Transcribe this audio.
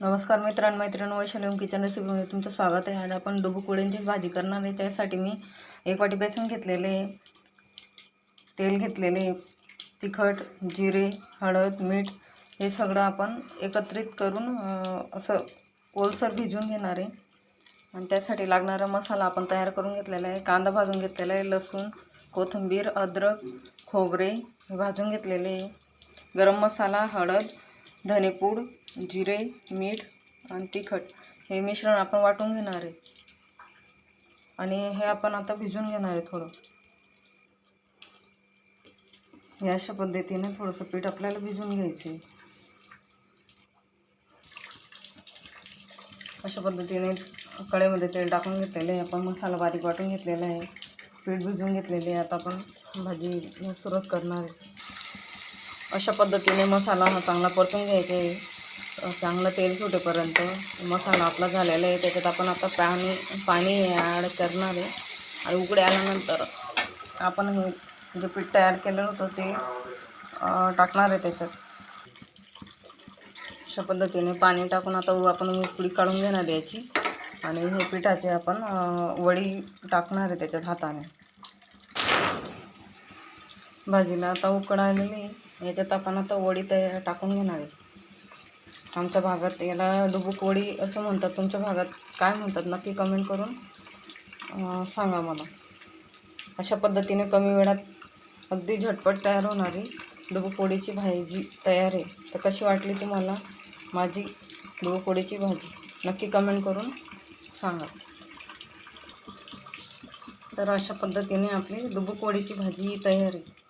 नमस्कार मित्रांनो, Vaishali home kitchen रेसिपीमध्ये तुमचं स्वागत आहे। आज आपण डुबुक वड्यांची भाजी करणार आहे। त्यासाठी मी 1 वाटी बेसन घेतलेले, तेल घेतलेले, तिखट, जिरे, हळद, मीठ हे सगळं आपण एकत्रित करून असं ओलसर भिजवून घेणार आहे। आणि त्यासाठी लागणारा मसाला आपण तयार करून घेतलेला आहे। कांदा भाजून घेतलेला आहे, लसूण, कोथिंबीर, अद्रक, खोबरे हे भाजून घेतलेले, गरम मसाला, हळद, धनेपूड, जिरे, मीठ आणि तिखट हे मिश्रण आपण वाटून घेणार आहे। आणि हे आपण आता भिजवून घेणार आहे थोडं। हे अशा पद्धतीने थोडंसं पीठ आपल्याला भिजवून घ्यायचं आहे। अशा पद्धतीने कढईमध्ये तेल टाकून घेतलेले आहे, आपण मसाला बारीक वाटून घेतलेला आहे, पीठ भिजवून घेतलेले आहे। आता आपण भाजी सुरुवात करणार आहे। अशा पद्धतीने मसाला हा चांगला परतून घ्यायचा आहे, चांगलं तेल सुटेपर्यंत। मसाला आपला झालेला आहे, त्याच्यात आपण आता पाणी ॲड करणार आहे। आणि उकळी आल्यानंतर आपण हे जे पीठ तयार केलं होतं ते टाकणार आहे त्याच्यात। अशा पद्धतीने पाणी टाकून आता आपण उकळी काढून घेणार याची। आणि हे पिठाचे आपण वडी टाकणार आहे त्याच्यात हाताने। भाजीला आता उकळ आलेली आहे, याच्यात आपण आता वडी टाकून घेणार आहे। आमच्या भागात याला डुबुक वडी असं म्हणतात, तुमच्या भागात काय म्हणतात नक्की कमेंट करून सांगा मला। अशा पद्धतीने कमी वेळात अगदी झटपट तयार होणारी डुबुक वडीची भाजी तयार आहे। तर कशी वाटली तुम्हाला माझी डुबुक वडीची भाजी नक्की कमेंट करून सांगा। तर अशा पद्धतीने आपली डुबुक वडीची भाजी तयार आहे।